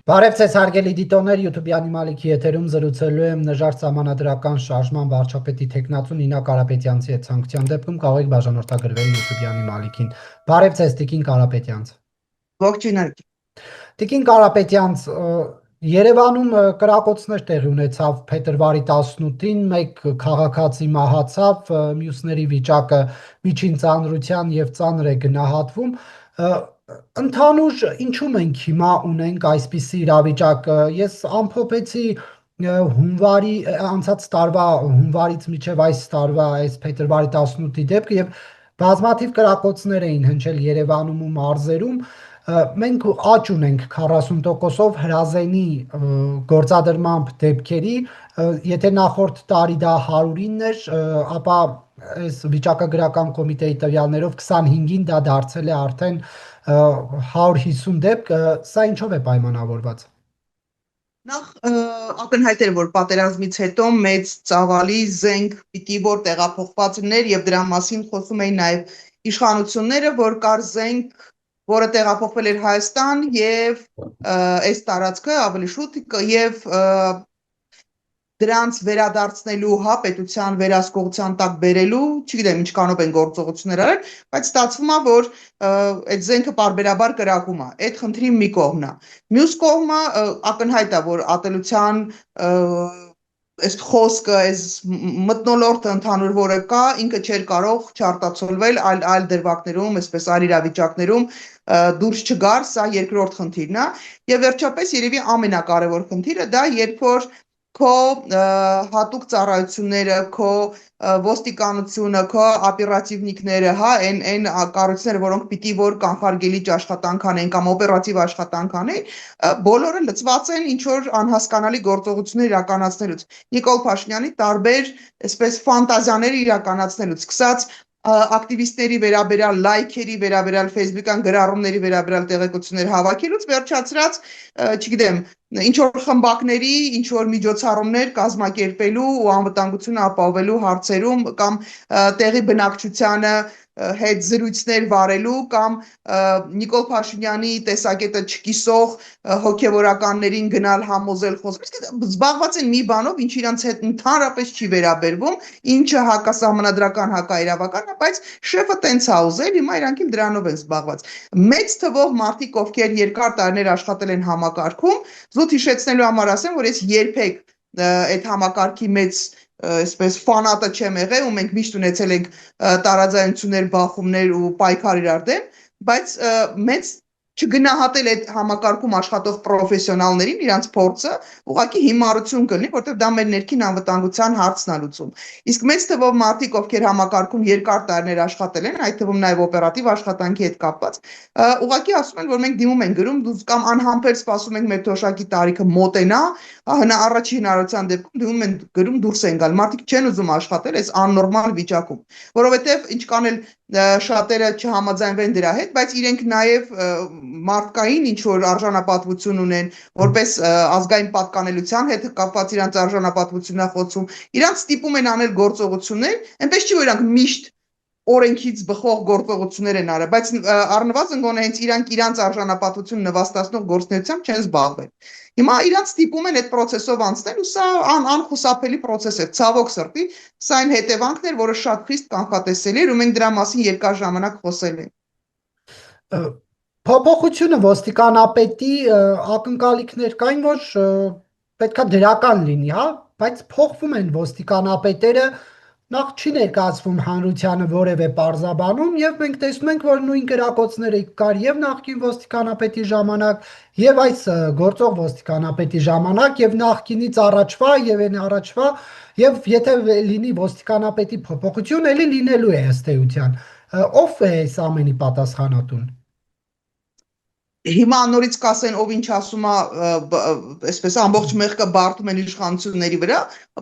Բարև ձեզ հարգելի դիտողներ, YouTube-յանի Մալիքի եթերում զրուցելու եմ նժար սահմանադրական շարժման վարչապետի թեկնածու Նինա Կարապետյանցի հետ ցանկության դեպքում կարող եք բաժանորդագրվել YouTube-յանի Մալիքին։ Բարև ձեզ Տիկին Կարապետյանց։ Ողջույն։ Տիկին Կարապետյանց, Երևանում կրակոցներ տեղի ունեցավ փետրվարի 18-ին, մեկ քաղաքացի մահացավ, մյուսների վիճակը միջին ծանրության եւ ծանր է գնահատվում։ Ընդհանուր ինչու մենք հիմա ունենք այսպիսի իրավիճակ։ Ես ամփոփեցի հունվարի անցած տարվա հունվարից մինչև այս տարվա այս փետրվարի 18-ի դեպքը եւ բազմաթիվ կրակոցներ էին հնչել Երևանում ու մարզերում։ Մենք աճ ունենք 40%-ով հրազենի գործադրմամբ դեպքերի, եթե նախորդ տարի դա 109 էր, ապա այս վիճակագրական կոմիտեի տվյալներով 25-ին դա դարձել է արդեն 150 դեպք, սա ինչով է պայմանավորված։ Նախ ակնհայտ էր, որ պատերազմից հետո մեծ ծավալի զենք պիտի որ տեղափոխված լիներ եւ դրա մասին խոսում էին նաեւ իշխանությունները, որ կար զենք, որը տեղափոխվել էր Հայաստան եւ այս տարածքը ավելի շուտ եւ դրանց վերադարձնելու պետության վերահսկողության տակ բերելու, չգիտեմ ինչքանով են գործողություններ արել, բայց ստացվում է, որ այդ զենքը պարբերաբար կրակում է։ Այդ խնդրի մի կողմն է։ Մյուս կողմը ակնհայտ է, որ ատելության այս խոսքը, այս մթնոլորտը ընդհանուր որը կա, ինքը չէր կարող չարտացոլվել այլ դրվագներում, այսպես այլ իրավիճակներում դուրս չգար, սա երկրորդ խնդիրն է։ Եվ վերջապես երևի ամենակարևոր խնդիրը դա երբ որ քո հատուկ ծառայությունները, քո ոստիկանությունը, քո օպերատիվնիկները, հա, այն կառույցները, որոնք պիտի որ կանխարգելիչ աշխատանք անեն կամ օպերատիվ աշխատանք անեն, բոլորը լծված են ինչ որ անհասկանալի գործողություններ իրականացնելուց։ Նիկոլ Փաշինյանի տարբեր, այսպես ֆանտազիաներ իրականացնելուց, սկսած ակտիվիստների վերաբերյալ լայքերի վերաբերյալ Facebook-ան գրառումների վերաբերյալ տեղեկություններ հավաքելուց վերջացրած, չգիտեմ, ինչ որ խմբակների, ինչ որ միջոցառումներ կազմակերպելու ու անվտանգությունը ապահովելու հարցերում կամ տեղի բնակչությանը հետ զրույցներ վարելու կամ Նիկոլ Փաշինյանի տեսակետը չկիսող հոգևորականներին գնալ համոզել խոսել, զբաղված են մի բանով, ինչ իրանց հետ ընդհանրապես չի վերաբերվում, ինչը հակասահմանադրական, հակաիրավական է, բայց շեֆը տենց է ուզել, հիմա իրանք էլ դրանով են զբաղված։ Մեծ թվով մարդիկ, ովքեր երկար տարիներ աշխատել են համակարգում, զուտ հիշեցնելու համար ասեմ, որ ես երբեք այդ համակարգի մեծ այսպես ֆանատը չեմ եղել ու մենք միշտ ունեցել ենք տարաձայնություններ, բախումներ ու պայքար իրար դեմ, բայց մեծ չգնահատել այդ համակարգում աշխատող պրոֆեսիոնալներին իրանց փորձը ուղղակի հիմարություն կլինի, որտեղ դա մեր ներքին անվտանգության հարցն է լուծում։ Իսկ մեծ թվով մարդիկ, ովքեր համակարգում երկար տարիներ աշխատել են, այդ թվում նաև օպերատիվ աշխատանքի հետ կապված, ուղղակի ասում են, որ մենք դիմում ենք գրում կամ անհամբեր սպասում ենք մեր թոշակի տարիքը մոտենա, առաջի հնարավորության դեպքում դիմում են գրում դուրս են գալ։ Մարդիկ չեն ուզում աշխատել այս աննորմալ վիճակում, որովհետև ինչքան էլ շատերը չհամաձայնվեն դրա հետ, բայց իրենք նաև մարդկային ինչ որ արժանապատվություն ունեն, որպես ազգային պատկանելության հետ կապված իրանց արժանապատվությունն է խոցում, իրանց ստիպում են անել գործողություններ, այնպես չի որ իրանք միշտ օրենքից բխող գործողություններ են արել, բայց առնվազն գոնե հենց իրանց արժանապատվությունը նվաստացնող գործունեությամբ չեն զբաղվել։ Հիմա իրանց ստիպում են այդ process-ով անցնել ու սա անխուսափելի process է, ցավոք սրտի, սա այն հետևանքն էր, որը շատ խիստ կանխատեսելի էր ու մենք դրա մասին երկար ժամանակ խոսել ենք։ Փոփոխությունը ոստիկանապետի ակնկալիքներ կային, որ պետքա դրական լինի, հա, բայց փոխվում են ոստիկանապետերը, նախ չի ներկայացվում հանրությանը որևէ պարզաբանում եւ մենք տեսնում ենք, որ նույն կրակոցները կար եւ նախկին ոստիկանապետի ժամանակ եւ այս գործող ոստիկանապետի ժամանակ եւ նախկինից առաջվա եւ այն առաջվա եւ եթե լինի ոստիկանապետի փոփոխություն, ելի լինելու է ըստ էության։ Ով է այս ամենի պատասխանատուն։ Հիմա նորից կասեն ով ինչ ասում է, այսպես ամբողջ մեղքը բարդում են իշխանությունների վրա,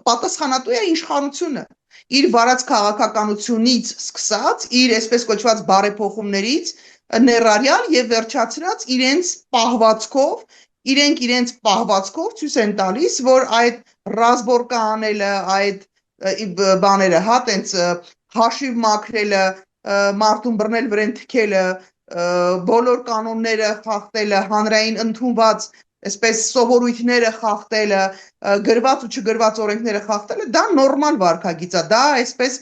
պատասխանատու է իշխանությունը։ Իր վարած քաղաքականությունից սկսած, իր այսպես կոչված բարեփոխումներից ներառյալ եւ վերջացրած իրենց պահվածքով, իրենց պահվածքով ցույց են տալիս, որ այդ ռազմորկա անելը, այդ բաները, հա, տենց հաշիվ մաքրելը, մարդուն բռնել վրան թքելը, բոլոր կանոնները խախտելը, հանրային ընդունված այսպես սովորույթները խախտելը, գրված ու չգրված օրենքները խախտելը, դա նորմալ վարքագիծ է, դա այսպես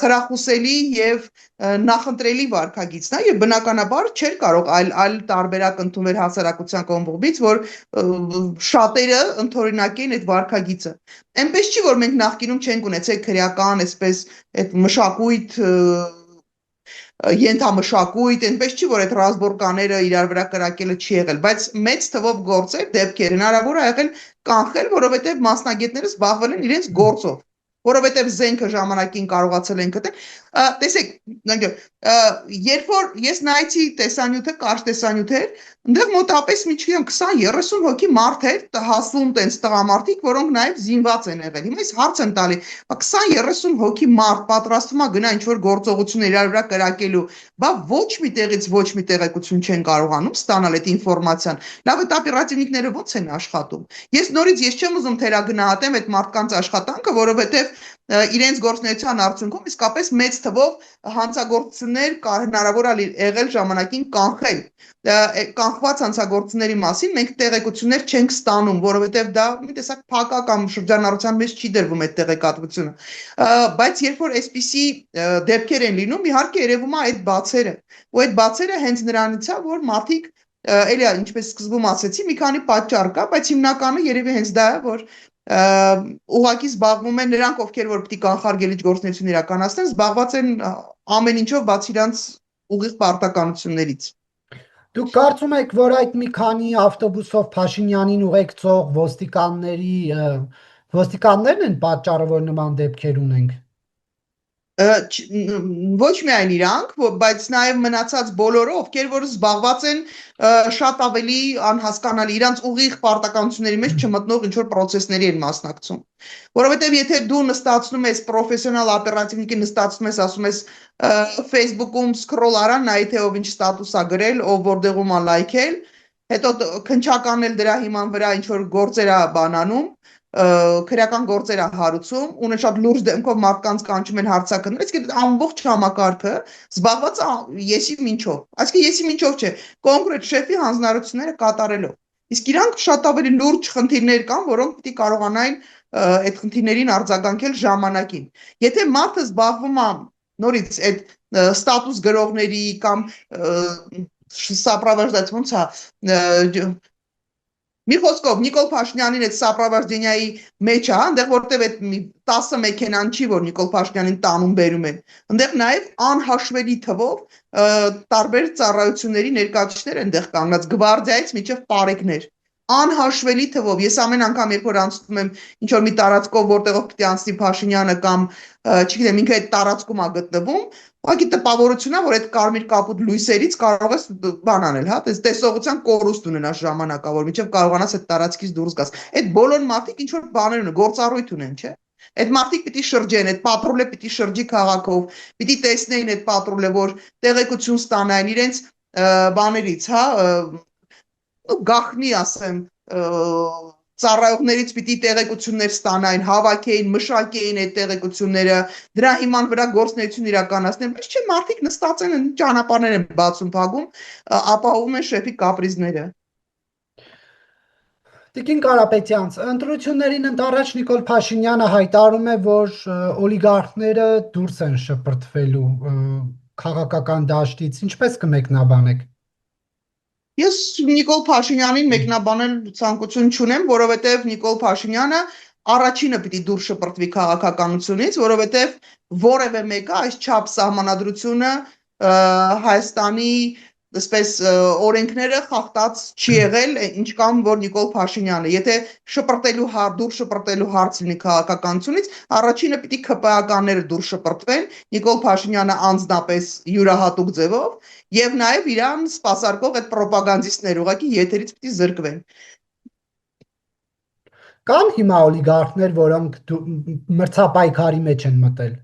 խրախուսելի եւ նախընտրելի վարքագիծն է եւ բնականաբար չէր կարող այլ տարբերակ ընդունվել հասարակության կողմից, որ շատերը ընդօրինակեն այդ վարքագիծը։ Այնպես չի, որ մենք նախկինում չենք ունեցել քրեական, այսպես այդ մշակույթ ենթամշակույթ, այնպես չի, որ այդ ռազմորկաները իրար վրա կրակելը չի եղել, բայց մեծ թվով գործեր, դեպքեր հնարավոր է եղել կանխել, որովհետև մասնագետները զբաղվել են իրենց գործով, որովհետև զենքը ժամանակին կարողացել են գտել։ Տեսեք, երբ որ ես նայեցի տեսանյութը, կարճ տեսանյութ էր, այնտեղ մոտապես միջին 20-30 հոգի մարդ էր, հասուն տենց տղամարդիկ, որոնք նաև զինված են եղել։ Հիմա ես հարց եմ տալի, 20-30 հոգի մարդ պատրաստվում է գնա ինչ-որ գործողություն իրար վրա կրակելու, բա ոչ մի տեղից ոչ մի տեղեկություն չեն կարողանում ստանալ այդ ինֆորմացիան։ Լավ, այդ օպերատիվնիկները ո՞նց են աշխատում։ Ես չեմ ուզում թերագնահատեմ այդ մարդկանց աշխատանքը, որովհետև իրենց գործունեության արդյունքում իսկապես մեծ թվով հանցագործություններ հնարավոր է եղել ժամանակին կանխել։ Կանխված հանցագործությունների մասին մենք տեղեկություններ չենք ստանում, որովհետև դա մի տեսակ փակա կամ շրջանառության մեջ չի դրվում այդ տեղեկատվությունը։ Բայց երբ որ այսպիսի դեպքեր են լինում, իհարկե երևում է այդ բացերը, ու այդ բացերը հենց նրանից է, որ մարդիկ էլի ինչպես սկզբում ասեցի, մի քանի պատճառ կա, բայց հիմնականը երևի հենց դա է, որ ուղղակի զբաղվում են նրանք, ովքեր որ պիտի կանխարգելիչ գործունեություն իրականացնեն, զբաղված են ամեն ինչով բացի իրանց ուղիղ պարտականություններից։ Դուք կարծում եք, որ այդ մի քանի ավտոբուսով Փաշինյանին ուղեկցող ոստիկաններն են պատճառը, որ նման դեպքեր ունենք։ Ոչ միայն իրանք, բայց նաև մնացած բոլորը, ովքեր որ զբաղված են շատ ավելի անհասկանալի իրանց ուղիղ պարտականությունների մեջ չմտնող ինչ որ process-ների են մասնակցում։ Որովհետև եթե դու նստածնում ես պրոֆեսիոնալ օպերատիվնիկի նստածնում ես, ասում ես Facebook-ում scroll արա, նայ թե ով ինչ ստատուս է գրել, ով որտեղում է լայքել, հետո քնչականն էլ դրա հիման վրա ինչ որ գործեր է բանանում, քրեական գործեր է հարուցում, ունեն շատ լուրջ դեմքով մարդկանց կանչում են հարցակններ, իսկ այդ ամբողջ համակարգը զբաղված է եսի մինչով, այսինքն եսի մինչով չէ, կոնկրետ շեֆի հանձնարարությունները կատարելով։ Իսկ իրանք շատ ավելի լուրջ խնդիրներ կան, որոնք պիտի կարողանային այդ խնդիրներին արձագանքել ժամանակին։ Եթե մարդը զբաղվում է նորից այդ ստատուս գրողների կամ սապրավաժդած ոնց է մի խոսքով Նիկոլ Փաշինյանին այդ սապրավաժդենիայի մեջ է, այնտեղ որտեղ այդ 10 մեքենան չի, որ Նիկոլ Փաշինյանին տանում բերում են։ Այնտեղ նաև անհաշվելի թվով տարբեր ծառայությունների ներկայացուցիչներ են այնտեղ կանգնած, գվարդիայից մինչև պարեկներ։ Անհաշվելի թվով։ Ես ամեն անգամ երբ որ անցնում եմ ինչ որ մի տարածքով, որտեղով պիտի անցնի Փաշինյանը կամ չգիտեմ, ինքը այդ տարածքում է գտնվում, ուղղակի տպավորություն է, որ այդ կարմիր կապույտ լույսերից կարող ես բան անել, հա, տեսողության կորուստ ունենաս ժամանակավոր, մինչև կարողանաս այդ տարածքից դուրս գաս։ Այդ բոլոր մարդիկ ինչ որ բաներ ունեն, գործառույթ ունեն, չէ՞։ Այդ մարդիկ պիտի շրջեն, այդ պատրուլը պիտի շրջի քաղաքով, պիտի տեսնեին այդ պատրուլը, որ տեղեկություն ստանային իրենց բաներից, հա, գախնի ասեմ, ծառայողներից պիտի տեղեկություններ ստանային, հավաքեին, մշակեին այդ տեղեկությունները, դրա հիման վրա գործունեություն իրականացնեն, բայց չէ, մարդիկ նստած են ճանապարհներ են բացում, փակում, ապահովում են շեֆի կապրիզները։ Տիկին Կարապետյան, ընտրություններին ընդառաջ Նիկոլ Փաշինյանը հայտարարում է, որ օլիգարխները դուրս են շպրտվելու քաղաքական դաշտից, ինչպես կմեկնաբանեք։ Ես Նիկոլ Փաշինյանին մեկնաբանել ցանկություն չունեմ, որովհետև Նիկոլ Փաշինյանը առաջինը պիտի դուրս շպրտվի քաղաքականությունից, որովհետև որևէ մեկը այս չափ սահմանադրությունը Հայաստանի այսպես օրենքները խախտած չի եղել, ինչ կամ որ Նիկոլ Փաշինյանը, եթե դուրս շպրտելու հարց լինի քաղաքականությունից, առաջինը պիտի ԿՊԱ-ականները դուրս շպրտվեն, Նիկոլ Փաշինյանը անձնապես յուրահատուկ ձևով եւ նաեւ իրան սպասարկող այդ ռոպագանդիստներ ուղղակի եթերից պիտի զրկվեն։ Կան հիմա օլիգարխներ, որոնք մրցապայքարի մեջ են մտել։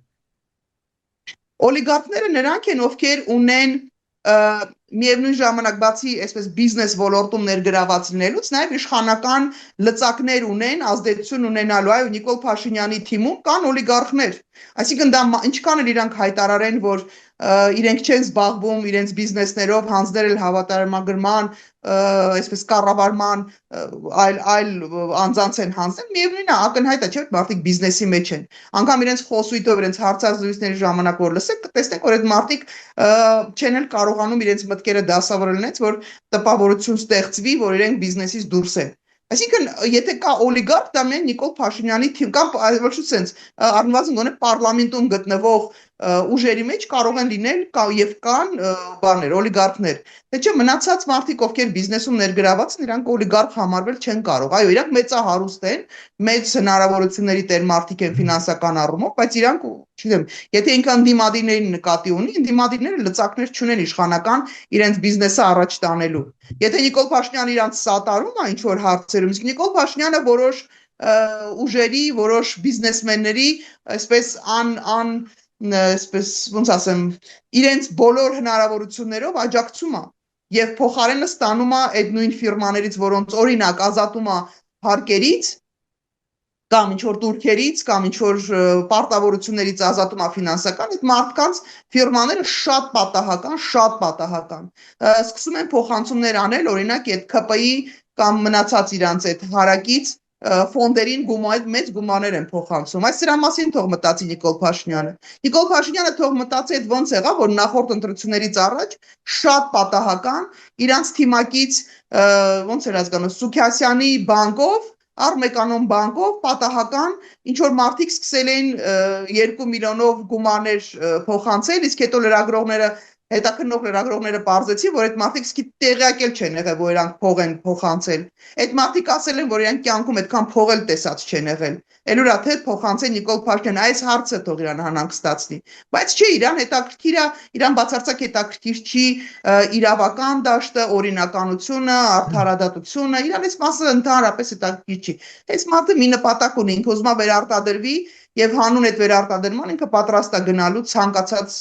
Օլիգարխները նրանք են, ովքեր ունեն միևնույն ժամանակ բացի այսպես բիզնես ոլորտում ներգրաված լինելուց նաև իշխանական լծակներ ունեն, ազդեցություն ունենալու, այո, Նիկոլ Փաշինյանի թիմում կան օլիգարխներ, այսինքն դա ինչքան էլ իրանք հայտարարեն, որ իրենք չեն զբաղվում իրենց բիզնեսներով, հանձնել հավատարմագրման այսպես կառավարման այլ անձանց են հանձնել, միևնույնն է ակնհայտ է, չէ՞, մարդիկ բիզնեսի մեջ են։ Անկամ իրենց խոսույթով, իրենց հարցազրույցների ժամանակ որ լսեք, կտեսնեք, որ այդ մարդիկ չեն էլ կարողանում իրենց մտքերը դասավորել, որ տպավորություն ստեղծվի, որ իրենք բիզնեսից դուրս են։ Այսինքն, եթե կա օլիգարխ, դա միայն Նիկոլ Փաշինյանի թիմ կամ ոչ սենց առնվազն գոնե պարլամենտում գտնվող ուժերի մեջ կարող են լինել եւ կան բաներ, օլիգարխներ։ Թե չէ մնացած մարդիկ, ովքեր բիզնեսում ներգրաված են, իրանք օլիգարխ համարվել չեն կարող։ Այո, իրանք մեծահարուստ են, մեծ հնարավորությունների տեր մարդիկ են ֆինանսական առումով, բայց իրանք, չգիտեմ, եթե ինքան դիմադիրներին նկատի ունի, դիմադիրները լծակներ չունեն իշխանական իրենց բիզնեսը առաջ տանելու։ Եթե Նիկոլ Փաշինյանը իրանք սատարում է ինչ որ հարցերում, իսկ Նիկոլ Փաշինյանը որոշ ուժերի, որոշ բիզնեսմենների, այսպես այսպես ոնց ասեմ, իրենց բոլոր հնարավորություններով աջակցում է եւ փոխարենը ստանում է այդ նույն ֆիրմաներից, որոնց օրինակ ազատում է հարկերից կամ ինչ որ турքերից կամ ինչ որ պարտավորություններից ազատում է ֆինանսական, այդ մարդկանց ֆիրմաները շատ պատահական սկսում են փոխանցումներ անել, օրինակ այդ ԿՊ-ի կամ մնացած իրանց այդ հարակից ֆոնդերին մեծ գումարներ են փոխանցում։ Այս դրա մասին թող մտածի Նիկոլ Փաշինյանը։ Նիկոլ Փաշինյանը թող մտածի այդ ոնց եղավ, որ նախորդ ընտրություններից առաջ շատ պատահական իրանց թիմակից ոնց էր հասկանում Սուքիասյանի բանկով Արմեկանոն բանկով պատահական ինչ որ մարդիկ սկսել էին 2 միլիոնով գումարներ փոխանցել, իսկ հետո հետաքննող լրագրողները պարզեցին, որ այդ մարդիկ սկի տեղյակ էլ չեն եղել, որ իրանք փող են փոխանցել։ Այդ մարդիկ ասել են, որ իրանք կյանքում այդքան փող էլ տեսած չեն եղել։ Էլուրա թե փոխանցեն Նիկոլ Փաշինյանը, այս հարցը թող իրան հանանքստացնի։ Բայց չէ, իրան հետաքրքիր է, իրան բացարձակ հետաքրքիր չի իրավական դաշտը, օրինականությունը, արդարադատությունը, իրան այս մասը ընդհանրապես հետաքրքիր չի։ Այս մարդը մի նպատակ ունի, ինքը ուզում է վերարտադրվի եւ հանուն այդ վերարտադրման ինքը պատրաստ է գնալու ցանկացած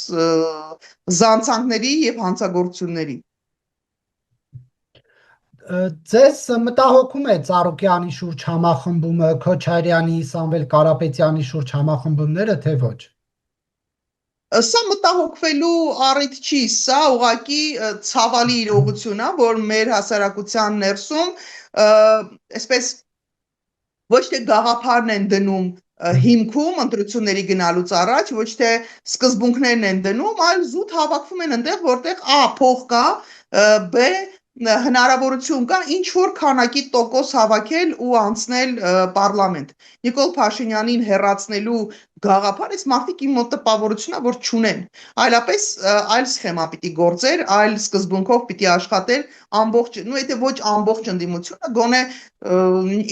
զանցանքների եւ հանցագործությունների։ Ձեզ մտահոգում է Ծառուկյանի շուրջ համախմբումը, Քոչարյանի, Սամվել Կարապետյանի շուրջ համախմբումները, թե ոչ։ Սա մտահոգվելու առիթ չի, սա ուղղակի ցավալի իրողություն է, որ մեր հասարակության ներսում այսպես ոչ թե գաղափարն են դնում հիմքում ընտրությունների գնալուց առաջ, ոչ թե սկզբունքներն են դնում, այլ զուտ հավաքվում են այնտեղ, որտեղ A փող կա, B հնարավորություն կա ինչ որ քանակի տոկոս հավաքել ու անցնել պարլամենտ։ Նիկոլ Փաշինյանին հեռացնելու գաղափար այս մարդիկ իմ մոտ տպավորությունն է, որ չունեն։ Այլապես այլ սխեմա պիտի գործեր, այլ սկզբունքով պիտի աշխատեր ամբողջ, եթե ոչ ամբողջ ընդդիմությունը, գոնե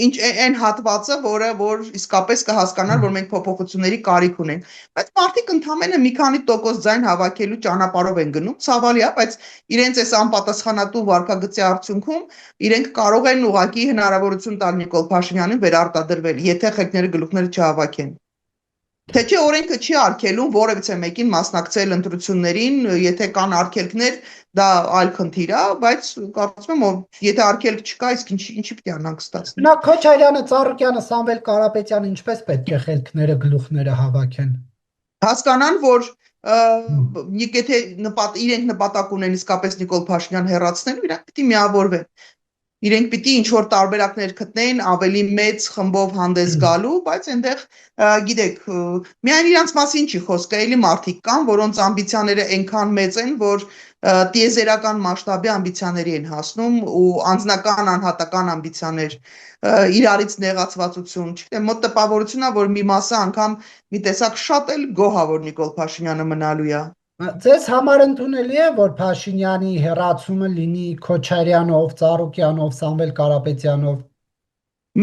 ինչ այն հատվածը, որ իսկապես կհասկանար, որ մենք փոփոխությունների կարիք ունենք։ Բայց մարդիկ ընդամենը մի քանի տոկոս ձայն հավաքելու ճանապարհով են գնում, ցավալի է, բայց իրենց այս անպատասխանատու վարքագծի արդյունքում իրենք կարող են ուղղակի հնարավորություն տալ Նիկոլ Փաշինյանին վերարտադրվել, եթե խելքները գլուխները չհավաքեն։ Թե չէ օրենքը չի արգելում որևիցե մեկին մասնակցել ընտրություններին, եթե կան արգելքներ, դա այլ խնդիր է, բայց կարծում եմ, եթե արգելք չկա, իսկ ինչի պիտի անհանգստացնի։ Նա Քոչարյանը, Ծառուկյանը, Սամվել Կարապետյանը ինչպես պետք է խելքները, գլուխները հավաքեն։ Հասկանան, որ եթե իրենք նպատակ ունեն իսկապես Նիկոլ Փաշինյան հեռացնելու, իրանք պիտի միավորվեն։ Իրենք պիտի ինչ որ տարբերակներ գտնեն ավելի մեծ խմբով հանդես գալու, բայց այնտեղ գիտեք, միայն իրանց մասին չի խոսքը, էլի մարդիկ կան, որոնց ամբիցիաները այնքան մեծ են, որ տիեզերական մասշտաբի ամբիցիաների են հասնում ու անձնական անհատական ամբիցիաներ, իրարից նեղացվածություն, չգիտեմ, մոտ տպավորությունն է, որ մի մասը անգամ մի տեսակ շատ էլ գոհ է, որ Նիկոլ Փաշինյանը մնալու է։ Ձեզ համար ընդունելի է, որ Փաշինյանի հեռացումը լինի Քոչարյանով, Ծառուկյանով, Սամվել Կարապետյանով։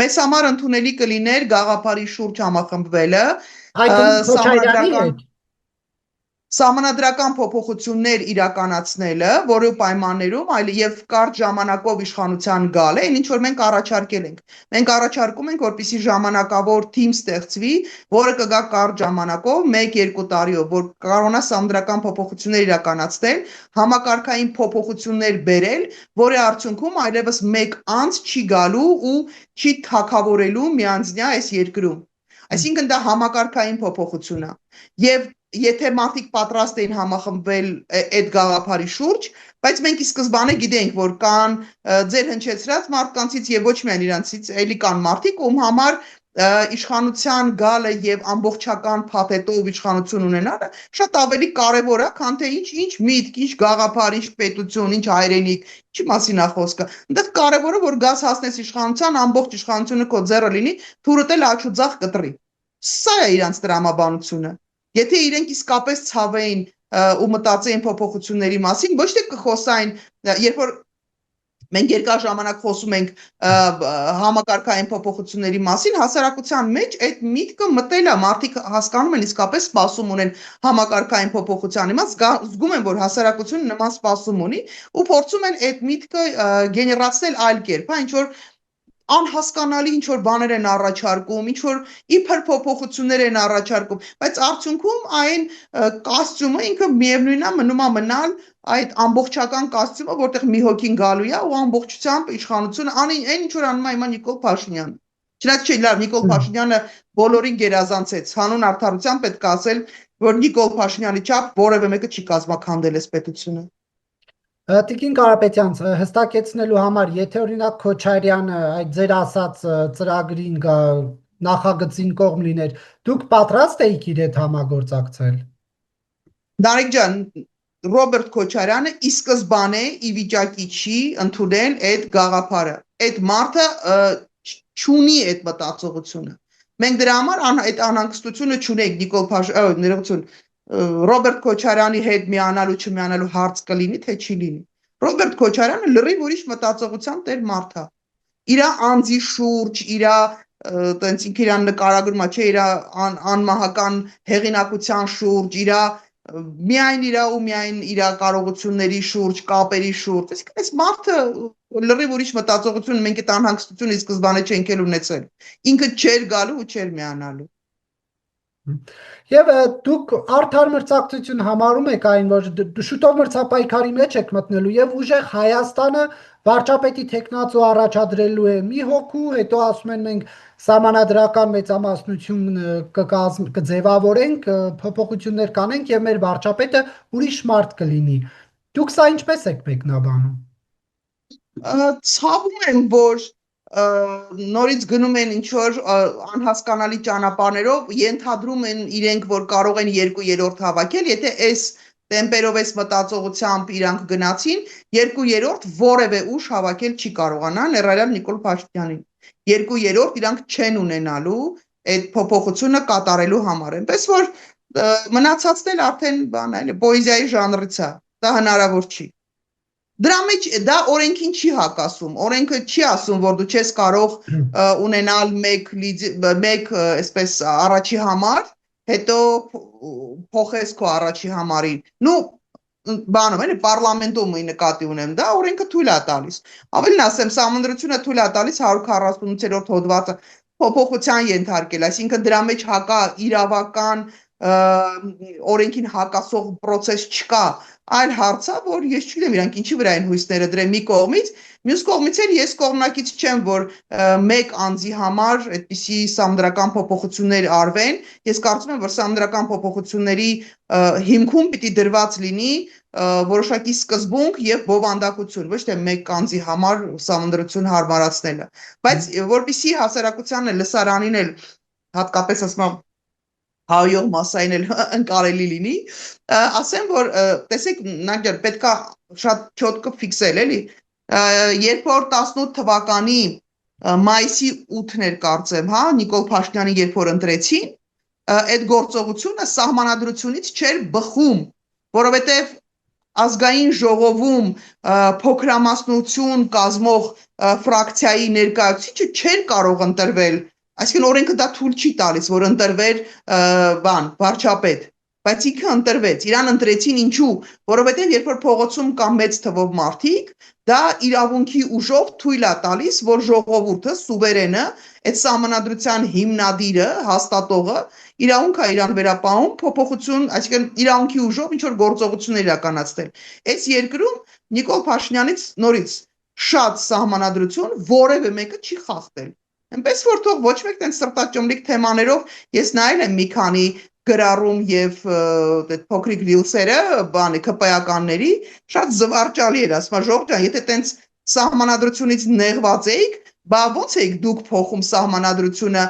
Մեզ համար ընդունելի կլիներ գաղափարի շուրջ համախմբվելը, Քոչարյանի հետ։ Սահմանադրական փոփոխություններ իրականացնելը, որի պայմաններում այլ եւ կարճ ժամանակով իշխանության գալը, այն ինչ որ մենք առաջարկել ենք։ Մենք առաջարկում ենք, որպեսզի ժամանակավոր թիմ ստեղծվի, որը կգա կարճ ժամանակով, 1-2 տարիով, որ կարողանա սահմանադրական փոփոխություններ իրականացնել, համակարգային փոփոխություններ բերել, որի արդյունքում այլևս մեկ անձ չի գալու ու չի թակավորելու միանձնյա այս երկրում։ Այսինքն դա համակարգային փոփոխություն է։ Եվ եթե մարդիկ պատրաստ էին համախմբվել այդ գաղափարի շուրջ, բայց մենք ի սկզբանե գիտենք, որ կան ձեր հնչեցրած մարդկանցից եւ ոչ միայն իրանցից, էլի կան մարդիկ, ում համար իշխանության գալը եւ ամբողջական փաթեթով իշխանություն ունենալը շատ ավելի կարեւոր է, քան թե ինչ միտք, ինչ գաղափար, ինչ պետություն, ինչ հայրենիք, ինչի մասին է խոսքը։ Այնտեղ կարեւորը որ գաս հասնես իշխանության, ամբողջ իշխանությունը քո ձեռը լինի, թուրդ էլ աչուձախ կտրի։ Սա է իրանց տրամաբանությունը։ Եթե իրենք իսկապես ցավեին ու մտածեին փոփոխությունների մասին, ոչ թե կխոսային, երբ որ մենք երկար ժամանակ խոսում ենք համակարգային փոփոխությունների մասին, հասարակության մեջ այդ միտքը մտել է, մարդիկ հասկանում են իսկապես սպասում ունեն համակարգային փոփոխության հիմա, զգում են, որ հասարակությունը նման սպասում ունի ու փորձում են այդ միտքը գեներացնել այլ կերպ, ինչ որ անհասկանալի ինչ որ բաներ են առաջարկում, ինչ որ իբր փոփոխություններ են առաջարկում, բայց արդյունքում այն կոստյումը ինքը միևնույնն է մնում է մնալ այդ ամբողջական կոստյումը, որտեղ մի հոգին գալու է ու ամբողջությամբ իշխանությունը այն ինչ որ անում է հիմա Նիկոլ Փաշինյանը։ Չնայած չէ, լավ, Նիկոլ Փաշինյանը բոլորին գերազանցեց, հանուն արդարության պետք է ասել, որ Նիկոլ Փաշինյանի չափ որևէ մեկը չի կազմակերպել այս պետությունը։ Տիկին Կարապետյան, հստակեցնելու համար, եթե օրինակ Քոչարյանը այդ ձեր ասած ծրագրին նախագծին կողմ լիներ, դուք պատրաստ եք իր հետ համագործակցել։ Նարեկ ջան, Ռոբերտ Քոչարյանը ի սկզբանե ի վիճակի չի ընդունել այդ գաղափարը։ Այդ մարդը չունի այդ մտածողությունը։ Մենք դրա համար այդ անհանգստությունը չունենք Նիկոլ Փաշինյանի, ներողություն, Ռոբերտ Քոչարյանի հետ միանալու չմիանալու հարց կլինի, թե չի լինի։ Ռոբերտ Քոչարյանը լրիվ ուրիշ մտածողության տեր մարդ է։ Իր անձի շուրջ, իր տենց ինքը իրան նկարագրում է, չէ, իր անմահական հեղինակության շուրջ, իր միայն իր ու միայն իր կարողությունների շուրջ, կապերի շուրջ։ Այսինքն այս մարդը լրիվ ուրիշ մտածողություն, մենք այդ անհանգստությունը ի սկզբանե չենք էլ ունեցել։ Ինքը չէր գալու ու չէր միանալու։ Եվ դուք արդար մրցակցություն համարում եք այն, որ շուտով մրցապայքարի մեջ եք մտնելու եւ ուժեղ Հայաստանը վարչապետի տեխնացու առաջադրելու է մի հոգու, հետո ասում են մենք սահմանադրական մեծամասնություն կձևավորենք, փոփոխություններ կանենք եւ մեր վարչապետը ուրիշ մարդ կլինի։ Դուք սա ինչպես եք մեկնաբանում։ Ցավում եմ, որ նորից գնում են ինչ որ անհասկանալի ճանապարհներով, ենթադրում են իրենք, որ կարող են 2/3 հավաքել, եթե այս տեմպերով այս մտածողությամբ իրանք գնացին, 2/3 որևէ ուժ հավաքել չի կարողանա, ներառյալ Նիկոլ Փաշինյանին։ 2/3 իրանք չեն ունենալու այդ փոփոխությունը կատարելու համար։ Այնպես որ մնացածն էլ արդեն բան է, պոեզիայի ժանրից է, դա հնարավոր չի։ Դրա մեջ դա օրենքին չի հակասում, օրենքը չի ասում, որ դու չես կարող ունենալ մեկ այսպես առաջի համար, հետո փոխես քո առաջի համարին։ Նու բանում էլի պարլամենտում նկատի ունեմ, դա օրենքը թույլ է տալիս։ Ավելին ասեմ, սահմանադրությունը թույլ է տալիս 148-րդ հոդվածը փոփոխության ենթարկել, այսինքն դրա մեջ հակա իրավական օրենքին հակասող process չկա, այլ հարցը, որ ես չգիտեմ իրանք ինչի վրա են հույսները դրել մի կողմից, մյուս կողմից էլ ես կողմնակից չեմ, որ մեկ անձի համար այդպիսի սահմանադրական փոփոխություններ արվեն, ես կարծում եմ, որ սահմանադրական փոփոխությունների հիմքում պիտի դրված լինի որոշակի սկզբունք եւ բովանդակություն, ոչ թե մեկ անձի համար սահմանադրություն հարմարացնելը, բայց որպեսզի հասարակությանն էլ լսարանին էլ հատկապես ասում հայոց մասային էլ ընկալելի լինի, ասեմ, որ տեսեք, նայեք, պետքա շատ չոտկը ֆիքսել, էլի, երբ որ 18 թվականի մայիսի 8-ն էր կարծեմ, հա, Նիկոլ Փաշինյանի երբ որ ընտրեցին, այդ գործողությունը սահմանադրությունից չէր բխում, որովհետև ազգային ժողովում փոքրամասնություն կազմող ֆրակցիայի ներկայացուցիչը չէր կարող ընտրվել, այսինքն օրենքը դա թույլ չի տալիս, որ ընտրվեր վարչապետ, բայց ինքը ընտրվեց, իրան ընտրեցին ինչու, որովհետև երբ որ փողոցում կա մեծ թվով մարդիկ, դա իրավունքի ուժով թույլ է տալիս, որ ժողովուրդը, սուվերենը, այդ սահմանադրության հիմնադիրը, հաստատողը, իրավունք է իրան վերապահում փոփոխություն, այսինքն իրավունքի ուժով ինչ որ գործողություններ իրականացնել։ Այս երկրում Նիկոլ Փաշինյանից նորից շատ սահմանադրություն որևէ մեկը չի խախտել։ Այնպես որ թող ոչ մեկ տենց սրտաճմլիկ թեմաներով ես նայել եմ մի քանի գրառում եւ այդ փոքրիկ ռիլսերը բանի ԿՊԱ-ականների շատ զվարճալի էր, ասում Ժողովուրդ ջան, եթե տենց սահմանադրությունից նեղված էիք, բա ո՞նց էիք դուք փոխում սահմանադրությունը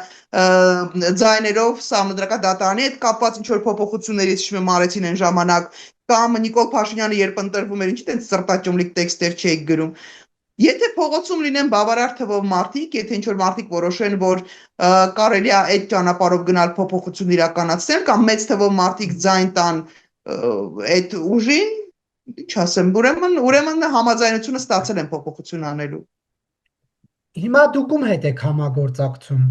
ձայներով սահմանադրակադատարանի հետ կապված ինչ որ փոփոխություններից հիշում եմ արեցին այն ժամանակ կամ Նիկոլ Փաշինյանը երբ ընտրվում էր, ինչի՞ տենց սրտաճմլիկ տեքստեր չէիք գրում։ Եթե փողոցում լինեն բավարար թվով մարդիկ, եթե ինչ որ մարդիկ որոշեն, որ կարելի է այդ ճանապարհով գնալ փոփոխություն իրականացնել կամ մեծ թվով մարդիկ ձայն տան այդ ուժին, ինչ ասեմ, ուրեմն համաձայնությունը ստացել են փոփոխություն անելու։ Հիմա դուք ում հետ եք համագործակցում։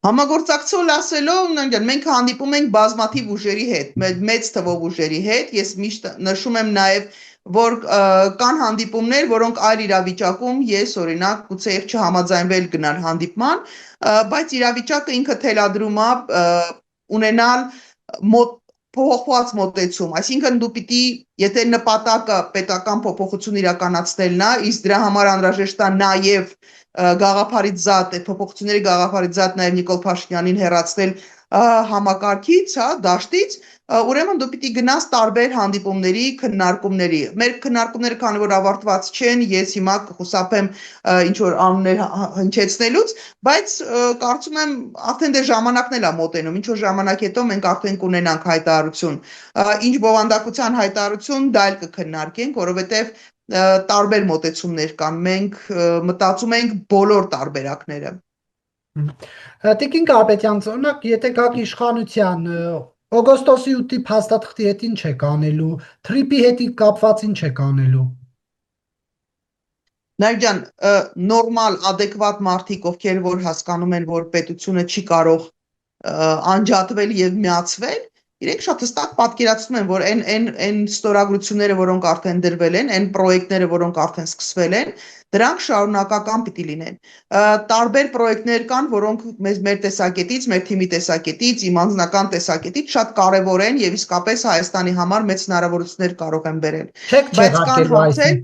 Համագործակցություն ասելով, մենք հանդիպում ենք բազմաթիվ ուժերի հետ, մեծ թվով ուժերի հետ։ Ես միշտ նշում եմ նաև, որ կան հանդիպումներ, որոնք այլ իրավիճակում ես օրինակ գուցե չհամաձայնվել գնալ հանդիպման, բայց իրավիճակը ինքը թելադրում է ունենալ փոխված մոտեցում, այսինքն դու պիտի, եթե նպատակը պետական փոփոխություն իրականացնելն է, իսկ դրա համար անհրաժեշտ է նաև գաղափարից զատ, այդ փոփոխությունների գաղափարից զատ նաև Նիկոլ Փաշինյանին հեռացնել համակարգից, հա, դաշտից, ուրեմն դու պիտի գնաս տարբեր հանդիպումների, քննարկումների։ Մեր քննարկումները քանի որ ավարտված չեն, ես հիմա կխուսափեմ ինչ որ անուններ հնչեցնելուց, բայց կարծում եմ արդեն դե ժամանակն էլ է մոտենում, ինչ որ ժամանակ հետո մենք արդեն կունենանք հայտարարություն։ Ինչ բովանդակության հայտարարություն, դա էլ կքննարկենք, որովհետև տարբեր մոտեցումներ կան։ Մենք մտածում ենք բոլոր տարբերակները։ Տիկին Կարապետյան, օրինակ, եթե գաք իշխանության, օգոստոսի 8-ի փաստաթղթի հետ ինչ եք անելու, թրիպի հետ կապված ինչ եք անելու։ Նայր ջան, նորմալ, ադեկվատ մարդիկ, ովքեր որ հասկանում են, որ պետությունը չի կարող անջատվել եւ միացվել, իրենք շատ հստակ պատկերացնում են, որ այն ստորագրությունները, որոնք արդեն դրվել են, այն պրոյեկտները, որոնք արդեն սկսվել են, դրանք շարունակական պիտի լինեն։ Տարբեր պրոյեկտներ կան, որոնք մեր տեսակետից, մեր թիմի տեսակետից, իմ անձնական տեսակետից շատ կարևոր են եւ իսկապես Հայաստանի համար մեծ հնարավորություններ կարող են բերել։ Բայց կան հարցեր,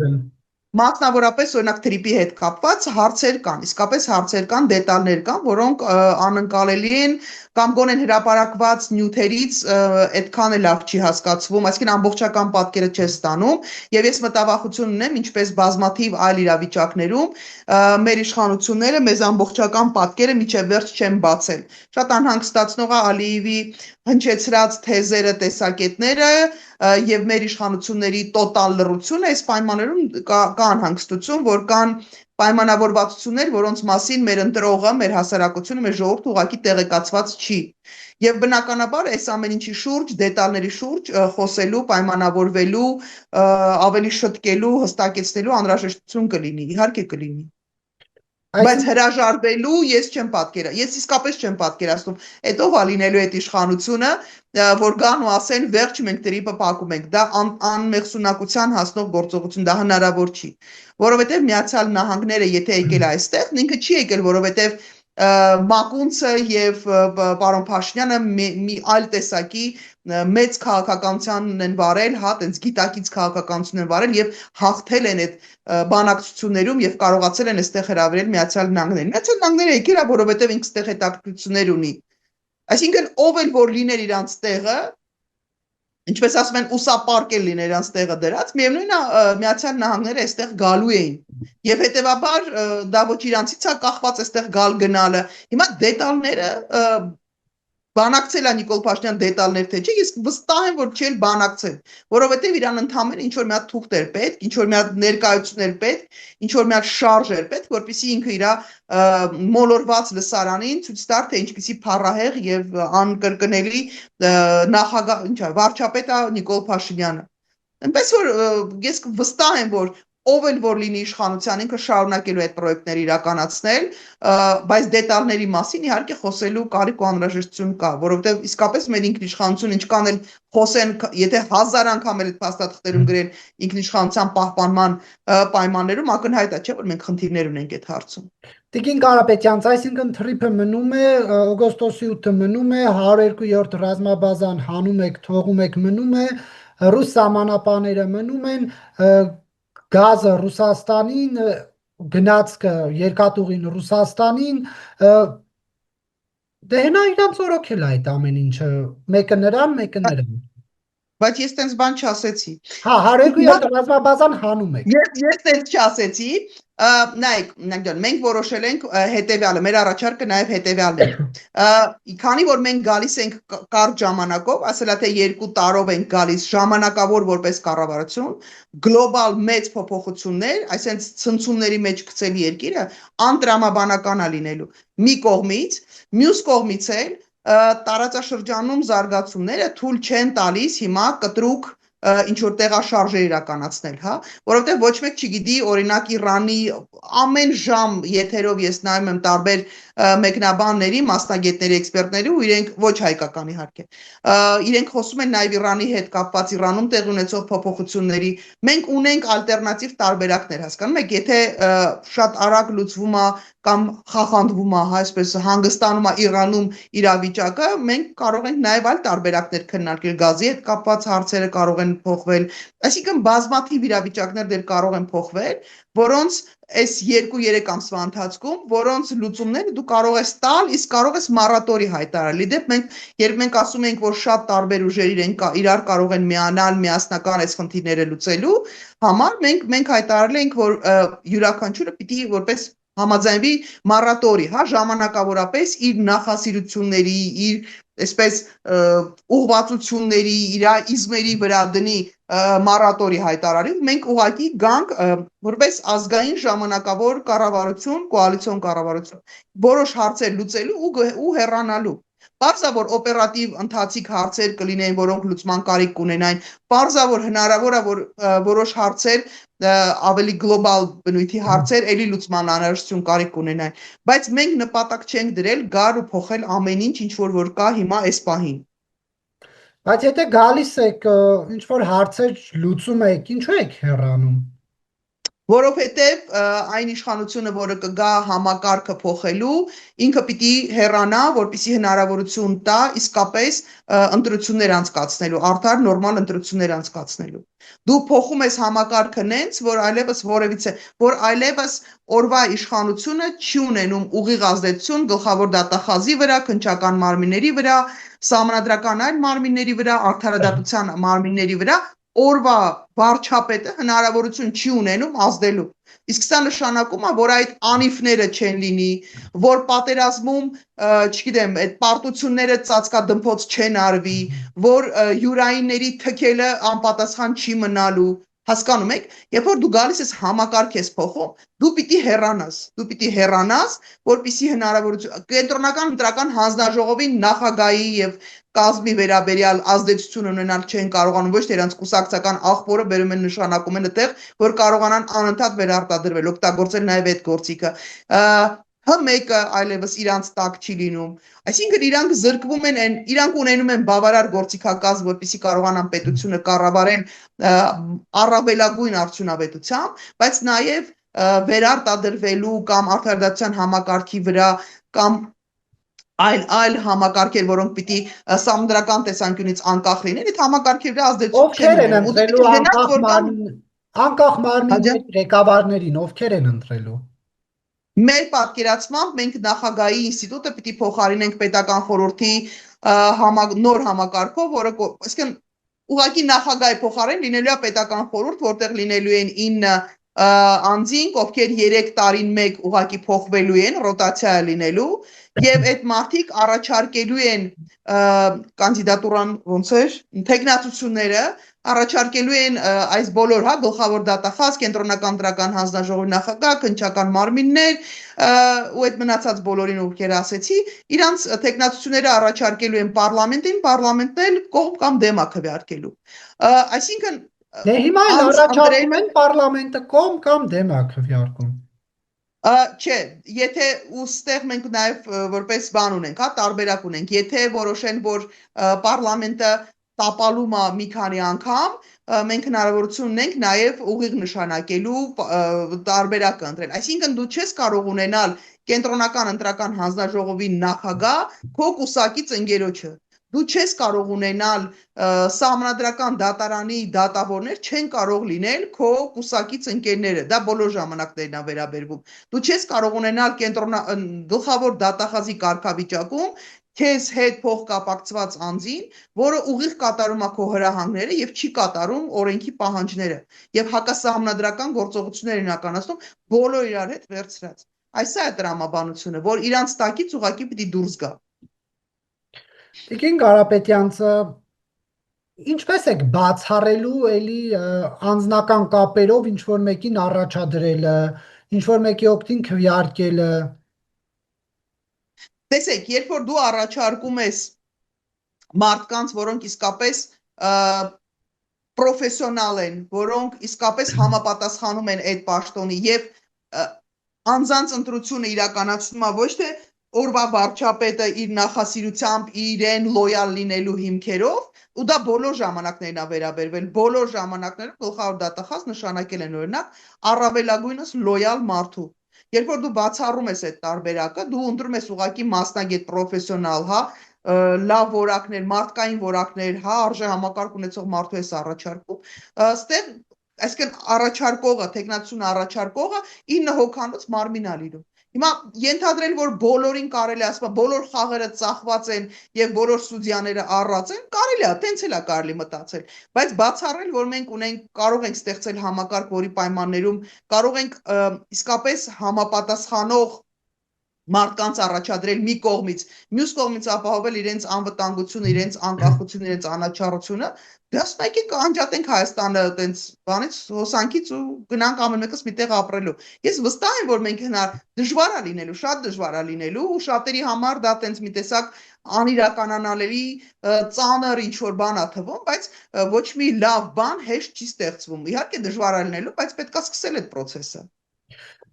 Մասնավորապես օրինակ թրիպի հետ կապված հարցեր կան, իսկապես հարցեր կան, դետալներ կան, որոնք անընկալելի են կամ գոնեն հրապարակված նյութերից այդքան էլ լավ չի հասկացվում, այսինքն ամբողջական պատկերը չես ստանում, եւ ես մտավախություն ունեմ, ինչպես բազմաթիվ այլ իրավիճակներում մեր իշխանությունները մեզ ամբողջական պատկերը միջև վերջ չեն բացել։ Շատ անհանգստացնող է Ալիևի հնչեցրած թեզերը, տեսակետները եւ մեր իշխանությունների տոտալ լռությունը այս պայմաններում կա անհանգստություն, որ կան պայմանավորվածություններ, որոնց մասին մեր ընտրողը, մեր հասարակությունը, մեր ժողովուրդը ուղղակի տեղեկացված չի։ Եվ բնականաբար այս ամեն ինչի շուրջ, դետալների շուրջ խոսելու, պայմանավորվելու, ավելի շտկելու, հստակեցնելու անհրաժեշտություն կլինի, իհարկե կլինի։ Բայց հրաժարվելու ես իսկապես չեմ պատկերացնում, այդ ով է լինելու այդ իշխանությունը, որ գան ու ասեն վերջ մենք տրիպը փակում ենք, դա անմեղսունակության հասնող գործողություն, դա հնարավոր չի, որովհետև Միացյալ Նահանգները եթե եկել է այստեղ, ինքը չի եկել, որովհետև Մակունցը եւ պարոն Փաշինյանը մի այլ տեսակի մեծ քաղաքականության են վարել, հա, տենց գիտակից քաղաքականություն են վարել եւ հաղթել են այդ բանակցություններում եւ կարողացել են այստեղ հրավիրել Միացյալ Նահանգներին։ Միացյալ Նահանգները եկել է, որովհետեւ ինքը այստեղ հետաքրքրություններ ունի։ Այսինքն ով էլ որ լիներ իրանց տեղը, ինչպես ասում են, ուսապարկել լիներ իրանց տեղը դրած, միևնույնն է Միացյալ Նահանգները այստեղ գալու էին։ Եվ հետեւաբար դա ոչ իրանցից է կախված այստեղ գալ գնալը։ Հիմա դետալները բանակցել է Նիկոլ Փաշինյան դետալներ թե չէ, ես վստահ եմ, որ չէր բանակցել, որովհետև իրան ընդհանրապես ինչ որ մի հատ թուղթ էր պետք, ինչ որ մի հատ ներկայություն էր պետք, ինչ որ մի հատ շարժ էր պետք, որպեսզի ինքը իր մոլորված լսարանին ցույց տար, թե ինչպեսի փառահեղ եւ անկրկնելի նախագահ, ինչա, վարչապետ է Նիկոլ Փաշինյանը։ Այնպես որ ես վստահ եմ, որ ով էլ որ լինի իշխանության ինքը շարունակելու այդ պրոյեկտները իրականացնել, բայց դետալների մասին իհարկե խոսելու կարիք ու անհրաժեշտություն կա, որովհետև իսկապես մեր ինքնիշխանություն ինչքան էլ խոսեն, եթե 1000 անգամ էլ այդ փաստաթղթերում գրեն ինքնիշխանության պահպանման պայմաններում, ակնհայտ է, չէ՞ որ մենք խնդիրներ ունենք այդ հարցում։ Տիկին Կարապետյան, այսինքն թրիփը մնում է, օգոստոսի 8-ը մնում է, 102-րդ ռազմաբազան հանում եք, թողում եք, մնում է, ռուս սահմանապահները մնում են, գազը Ռուսաստանին, գնացքը երկաթուղին Ռուսաստանին, Դե հենա իրանց օրոքել է այդ ամեն ինչը, մեկը նրան, մեկը նրան։ Բայց ես տենց բան չասեցի։ Հա, հարեգույա ռազմաբազան հանում եք։ Ես տենց չասեցի, նայեք, մենք որոշել ենք հետևյալը, մեր առաջարկը նաև հետևյալն է։ Քանի որ մենք գալիս ենք կարճ ժամանակով, ասելա թե 2 տարով ենք գալիս ժամանակավոր որպես կառավարություն, գլոբալ մեծ փոփոխություններ, այսինքն ցնցումների մեջ գցել երկիրը անտրամաբանական է լինելու։ Մի կողմից, մյուս կողմից էլ տարածաշրջանում զարգացումները թույլ չեն տալիս հիմա կտրուկ ինչ որ տեղաշարժեր իրականացնել, հա, որովհետև ոչ մեկ չգիտի, օրինակ Իրանի ամեն ժամ եթերով ես նայում եմ տարբեր մեկնաբանների, մասնագետների, էքսպերտների ու իրենք ոչ հայկական իհարկե։ Իրենք խոսում են նաև Իրանի հետ կապված Իրանում տեղի ունեցող փոփոխությունների։ Մենք ունենք ալտերնատիվ տարբերակներ, հասկանում եք, եթե շատ արագ լուծվում է կամ խախանձվում է, հա, այսպես հանգստանում է Իրանում իրավիճակը, մենք կարող ենք նաև այլ տարբերակներ քննարկել, գազի հետ կապված հարցերը կարող են փոխվել, այսինքն բազմաթիվ իրավիճակներ դեռ կարող են փոխվել, որոնց այս 2-3 ամսվա ընթացքում, որոնց լուծումները դու կարող ես տալ, իսկ կարող ես մորատորի հայտարարել։ Իդեպ երբ մենք ասում ենք, որ շատ տարբեր ուժեր իրար կարող են միանալ միասնական այս խնդիրները լուծելու համար, մենք հայտարարել ենք, որ յուրաքանչյուրը պիտի որպես համաձայնվի մորատորի, հա, ժամանակավորապես իր նախասիրությունների, իր այսպես ուղղվածությունների, իր իզմերի վրա դնի մորատորի հայտարարի, մենք ուղղակի գանք որպես ազգային ժամանակավոր կառավարություն, կոալիցիոն կառավարություն, որոշ հարցեր լուծելու ու հեռանալու։ Պարզավոր օպերատիվ ընթացիկ հարցեր կլինեն, որոնք լուծման կարիք կունենային, պարզավոր հնարավոր է, որ որոշ հարցեր ավելի գլոբալ բնույթի հարցեր էլի լուծման անհրաժեշտություն կարիք կունենային, բայց մենք նպատակ չենք դրել գար ու փոխել ամեն ինչ որ կա հիմա այս պահին։ Բայց եթե գալիս եք ինչ որ հարցեր լուծում եք, ինչու եք հեռանում։ Որովհետև այն իշխանությունը, որը կգա համակարգը փոխելու, ինքը պիտի հեռանա, որպեսզի հնարավորություն տա իսկապես ընտրություններ անցկացնելու, արդար նորմալ ընտրություններ անցկացնելու։ Դու փոխում ես համակարգը նենց, որ այլևս օրվա իշխանությունը չի ունենում ուղիղ ազդեցություն գլխավոր դատախազի վրա, քննչական մարմինների վրա, սահմանադրական այլ մարմինների վրա, արդարադատության մարմինների վրա, օրվա վարչապետը հնարավորություն չի ունենում ազդելու։ Իսկ սա նշանակում է, որ այդ անիվները չեն լինի, որ պատերազմում, չգիտեմ, այդ պարտությունները ծածկադմփոց չեն արվի, որ յուրայինների թքելը անպատասխան չի մնալու։ Հասկանում եք, երբ որ դու գալիս ես համակարգ ես փոխում, դու պիտի հեռանաս, որպեսզի հնարավորություն կենտրոնական ընտրական հանձնաժողովին նախագահի եւ կազմի վերաբերյալ ազդեցություն ունենալ չեն կարողանում, ոչ թե իրանց կուսակցական աղբորը բերում են նշանակում են այդտեղ, որ կարողանան անընդհատ վերարտադրվել, օգտագործել նաև այդ գործիքը։ Մեկը այլևս իրանց տակ չի լինում։ Այսինքն իրանք զրկվում են, իրանք ունենում են բավարար գործիքակազմ, որպեսզի կարողանան պետությունը կառավարել առավելագույն արդյունավետությամբ, բայց նաև վերարտադրվելու կամ արդարադատության համակարգի վրա կամ այլ համակարգեր, որոնք պիտի սահմանադրական տեսանկյունից անկախ լինեն, այդ համակարգերի վրա ազդեցություն Ովքեր են չեն ընտրելու ունենում։ անկախ մարմինների ղեկավարներին, ովքեր են ընտրելու։ Մեր պատկերացմամբ մենք նախագահի ինստիտուտը պիտի փոխարինենք պետական խորհրդի նոր համակարգով, որը այսինքն ուղղակի նախագահի փոխարեն լինելու է պետական խորհուրդ, որտեղ լինելու են 9 անձինք, ովքեր 3 տարին մեկ ուղղակի փոխվելու են, ռոտացիա լինելու, եւ այդ մարդիկ առաջարկելու են կանդիդատուրան ոնց էր, թեկնածությունները առաջարկելու են այս բոլոր, հա, գլխավոր դատախազ, կենտրոնական ընտրական հանձնաժողովի նախագահ, քննչական մարմիններ ու այդ մնացած բոլորին ովքեր ասեցի, իրանց թեկնածությունները առաջարկելու են պարլամենտին, պարլամենտն էլ կողմ կամ դեմ է քվեարկելու։ Այսինքն Դե հիմա էլ առաջարկում են պարլամենտը կողմ կամ դեմ է քվեարկում։ Չէ, եթե ուստեղ մենք նաև որպես բան ունենք, հա, տարբերակ ունենք, եթե որոշեն, որ պարլամենտը տապալում է մի քանի անգամ, մենք հնարավորություն ունենք նաև ուղիղ նշանակելու տարբերակը ընտրել։ Այսինքն դու չես կարող ունենալ կենտրոնական ընտրական հանձնաժողովի նախագահ քո կուսակից ընկերոջը։ Դու չես կարող ունենալ սահմանադրական դատարանի դատավորներ չեն կարող լինել քո կուսակից ընկերները, դա բոլոր ժամանակներն է վերաբերվում։ Դու չես կարող ունենալ գլխավոր դատախազի կարգավիճակում քեզ հետ փոխկապակցված անձին, որը ուղիղ կատարում է քո հրահանգները եւ չի կատարում օրենքի պահանջները եւ հակասահմանադրական գործողություններ իրականացնում բոլոր իրար հետ վերցրած։ Այս է տրամաբանությունը, որ իրանց տակից ուղակի պիտի դուրս գա։ Տիկին Կարապետյանց, ինչպես եք բացառելու էլի անձնական կապերով ինչ որ մեկին առաջադրելը, ինչ որ մեկի օգտին քվեարկելը։ Տեսեք, երբ որ դու առաջարկում ես մարդկանց, որոնք իսկապես պրոֆեսիոնալ են, որոնք իսկապես համապատասխանում են այդ պաշտոնի եւ անձանց ընտրությունը իրականացնում է ոչ թե օրվա վարչապետը իր նախասիրությամբ իրեն լոյալ լինելու հիմքերով, ու դա բոլոր ժամանակներն է վերաբերվել, բոլոր ժամանակներում գլխավոր դատախազ նշանակել են օրինակ առավելագույնս լոյալ մարդու։ Երբ որ դու բացառում ես այդ տարբերակը, դու ընտրում ես ուղղակի մասնագետ պրոֆեսիոնալ, հա, լավ որակներ, մարդկային որակներ, հա, արժե համակարգ ունեցող մարդու ես առաջարկում, ստեղ այսինքն առաջարկողը, տեխնացուն առաջարկողը 9 հոգանոց մարմին է լինում։ Հիմա ենթադրել, որ բոլորին կարելի է, ասում բոլոր խաղերը ծախված են եւ բոլոր սուդյաները առած են, կարելի է, տենց էլ է կարելի մտածել, բայց բացառել, որ մենք ունենք, կարող ենք ստեղծել համակարգ, որի պայմաններում կարող ենք իսկապես համապատասխանող մարդկանց առաջադրել մի կողմից, մյուս կողմից ապահովել իրենց անվտանգությունը, իրենց անկախությունը, իրենց անաչառությունը, դες մեկի կանջատենք Հայաստանը այտենց բանից հոսանքից ու գնանք ամեն մեկս միտեղ ապրելու։ Ես վստահ եմ, որ մենք հնար դժվար է լինելու, շատ դժվար է լինելու ու շատերի համար դա այտենց մի տեսակ անիրականանալի ծանր ինչ որ բան է թվում, բայց ոչ մի լավ բան հեշտ չի ստեղծվում։ Իհարկե դժվար է լինելու, բայց պետք է սկսել այդ process-ը։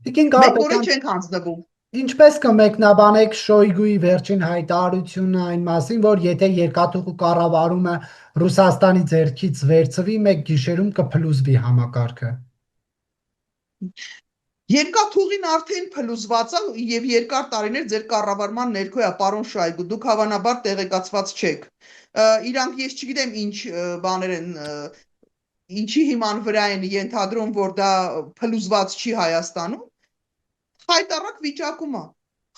Տիկին Մենք նորից Կարապետյան, չենք հանձնվում։ ինչպես կմեկնաբանեք Շոյգուի վերջին հայտարարությունը այն մասին, որ եթե երկաթուղու կառավարումը Ռուսաստանի ձեռքից վերցվի, մեկ գիշերում կփլուզվի համակարգը։ Երկաթուղին արդեն փլուզված է եւ երկար տարիներ ձեր կառավարման ներքո է, պարոն Շոյգու, դուք հավանաբար տեղեկացված չեք։ Իրանք ես չգիտեմ ինչ բաներ են, ինչի հիման վրա են ենթադրում, որ դա փլուզված չի Հայաստանում, խայտառակ վիճակում է,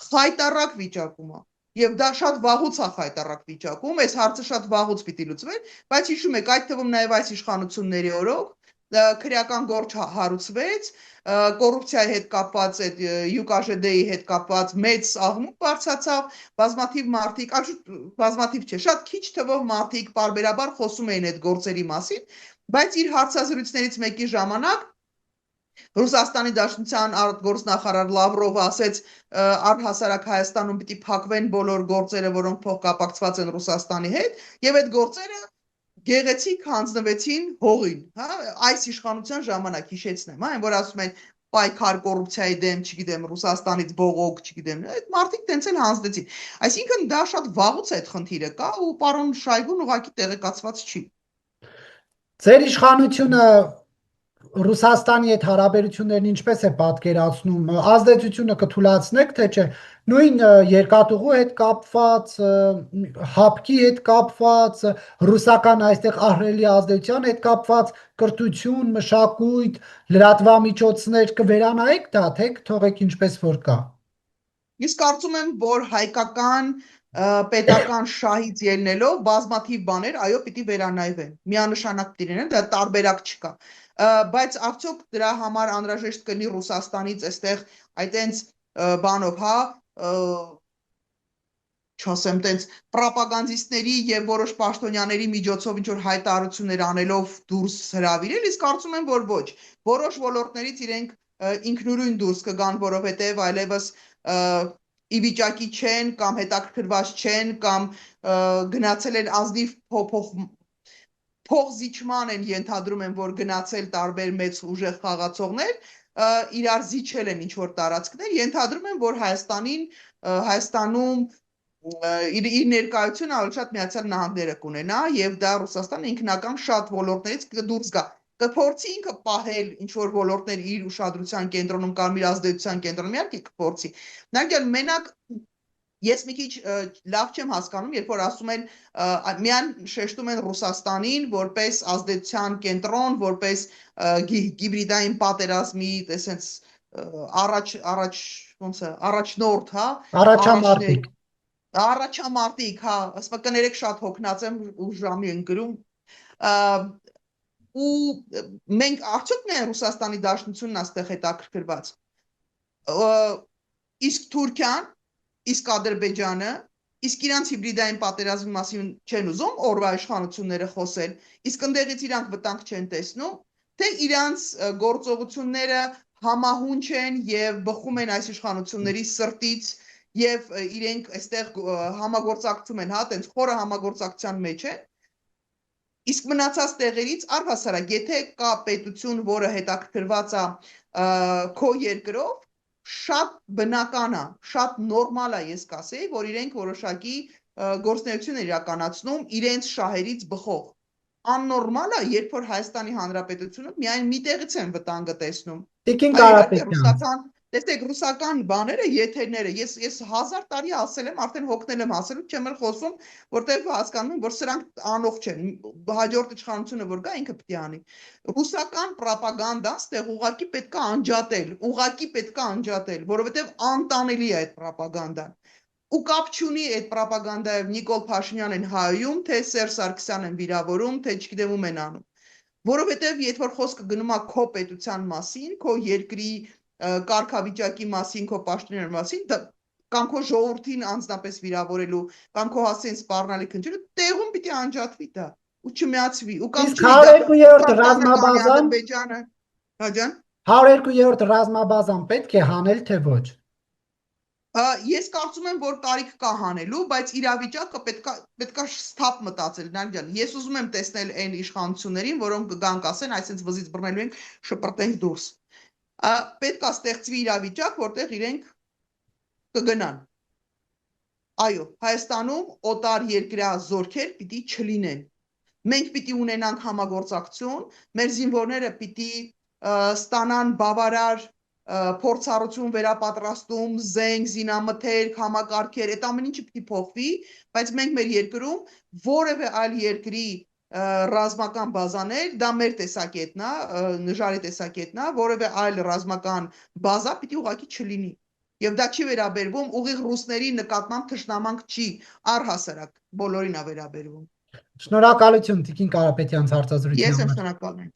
խայտառակ վիճակում է։ Եվ դա շատ վաղուց է խայտառակ վիճակում, այս հարցը շատ վաղուց պիտի լուծվեր, բայց հիշում եք, այդ թվում նաև այս իշխանությունների օրոք քրեական գործ հարուցվեց, կոռուպցիայի հետ կապված այդ յուկաժդեի հետ կապված մեծ աղմուկ բարձրացավ, բազմաթիվ մարդիկ, բազմաթիվ չէ, շատ քիչ թվով մարդիկ պարբերաբար խոսում էին այդ գործերի մասին, բայց իր հարցազրույցներից մեկի ժամանակ Ռուսաստանի Դաշնության արտգործնախարար Լավրովը ասեց առհասարակ Հայաստանում պիտի փակվեն բոլոր գործերը, որոնք փոխկապակցված են Ռուսաստանի հետ, եւ այդ գործերը գեղեցիկ հանձնվեցին հողին, հա, այս իշխանության ժամանակ հիշեցնեմ, հա, այն որ ասում են պայքար կոռուպցիայի դեմ, չգիտեմ, Ռուսաստանից բողոք, չգիտեմ, այդ մարդիկ տենց էլ հանձնեցին։ Այսինքն դա շատ վաղուց այդ խնդիրը կա ու պարոն Շայգուն ուղղակի տեղեկացված չի։ Ձեր իշխանությունը Ռուսաստանի հետ հարաբերություններն ինչպես է պատկերացնում, ազդեցությունը կթույլատնեք, թե չէ, նույն երկաթուղու հետ կապված, հապկի հետ կապված, ռուսական այստեղ ահռելի ազդեցության հետ կապված կրթություն, մշակույթ, լրատվամիջոցներ կվերանայեք դա, թե թողեք ինչպես որ կա։ Ես կարծում եմ, որ հայկական պետական շահից ելնելով բազմաթիվ բաներ, այո, պիտի վերանայվեն։ Միանշանակ պիտի լինեն, դա տարբերակ չկա։ Բայց արդյոք դրա համար անհրաժեշտ կլինի Ռուսաստանից այստեղ այտենց բանով, հա, չասեմ, տենց պրոպագանդիստների եւ որոշ պաշտոնյաների միջոցով ինչ որ հայտարարություններ անելով դուրս հրավիրել, իսկ կարծում եմ, որ ոչ։ Որոշ ոլորտներից իրենք ինքնուրույն դուրս կգան, որովհետեւ այլևս ի վիճակի չեն կամ հետաքրքրված չեն կամ գնացել են ազնիվ փողզիջման են ենթադրում են, որ գնացել տարբեր մեծ ուժեղ խաղացողներ, իրար զիջել են ինչ որ տարածքներ, ենթադրում են, որ Հայաստանում իր ներկայությունը ավելի շատ Միացյալ Նահանգները կունենա եւ դա Ռուսաստանը ինքնական շատ ոլորտներից կդուրս գա։ Կփորձի ինքը պահել ինչ որ ոլորտներ իր ուշադրության կենտրոնում կամ իր ազդեցության կենտրոնում, իհարկե կփորձի։ Նայեք, մենակ Ես մի քիչ լավ չեմ հասկանում, երբ որ ասում են միան շեշտում են Ռուսաստանին որպես ազդեցության կենտրոն, որպես հիբրիդային պատերազմի, այսպես ոնց է, առաջնորդ, հա, Առաջամարտիկ։ առաջամարտիկ, հա, ասում կներեք շատ հոգնած եմ ու ժամի են գրում ու մենք արդյոք միայն Ռուսաստանի Դաշնությունն այստեղ հետաքրքրված իսկ Թուրքիան, իսկ Ադրբեջանը, իսկ իրանց հիբրիդային պատերազմի մասին չեն ուզում օրվա իշխանությունները խոսել, իսկ ընդեղից իրանք վտանգ չեն տեսնում, թե իրանց գործողությունները համահունչ են եւ բխում են այս իշխանությունների սրտից եւ իրենք այստեղ համագործակցում են, հա, տենց խորը համագործակցության մեջ են։ Իսկ մնացած տեղերից առհասարակ, եթե կա պետություն, որը հետաքրքրված է քո երկրով, շատ բնական է, շատ նորմալ է, ես կասեի, որ իրենք որոշակի գործունեություն են իրականացնում իրենց շահերից բխող։ Աննորմալ է, երբ որ Հայաստանի Հանրապետությունը միայն մի տեղից են վտանգը տեսնում։ Տիկին Իհարկե, Կարապետյան, տեսեք, ռուսական բաները, եթերները, ես 1000 տարի ասել եմ, արդեն հոգնել եմ ասելու, չեմ էլ խոսում, որտեղ հասկանում եմ, որ սրանք անող չեն։ Հաջորդ իշխանությունը որ գա, ինքը պետք է անի։ Ռուսական ռոպագանդան ստեղ ուղակի պետք է անջատել, որովհետև անտանելի է այդ ռոպագանդան։ Ու կապ չունի այդ ռոպագանդայով Նիկոլ Փաշինյանն են հայում, թե Սերժ Սարգսյանն են վիրավորում, թե չգիտեմ ում են անում։ Որովհետև երբ որ խոսքը գնում է քո պետության մասին, քո երկրի կարգավիճակի մասին, քո պաշտոնյաների մասին, կամ քո ժողովրդին անձնապես վիրավորելու, կամ քո հասցեն սպառնալիք ընջելու, տեղում պիտի անջատվի դա ու չմիացվի։ Ու կամ իսկ 102-րդ ռազմաբազան, Ադրբեջանը, հաջան 102-րդ ռազմաբազան պետք է հանել, թե ոչ։ Ես կարծում եմ, որ կարիք կա հանելու, բայց իրավիճակը պետքա սթափ մտածել, Նարեկ ջան։ Ես ուզում եմ տեսնել այն իշխանություններին, որոնք կգան կասեն, այսինքն վզից բռնելու ենք, շպրտենք դուրս։ Պետք է ստեղծվի իրավիճակ, որտեղ իրենք կգնան։ Այո, Հայաստանում օտար երկրյա զորքեր պիտի չլինեն։ Մենք պիտի ունենանք համագործակցություն, մեր զինվորները պիտի ստանան բավարար փորձառություն, վերապատրաստում, զենք, զինամթերք, համակարգեր, այդ ամեն ինչը պիտի փոխվի, բայց մենք մեր երկրում որևէ այլ երկրի ռազմական բազաներ, դա մեր տեսակետն է, նժարի տեսակետն է, որևէ այլ ռազմական բազա պիտի ուղղակի չլինի։ Եվ դա չի վերաբերվում ուղիղ ռուսների նկատմամբ թշնամանք չի, առհասարակ բոլորին է վերաբերվում։ Շնորհակալություն Տիկին Կարապետյան հարցազրույցի Ես եմ համար։ շնորհակալ եմ։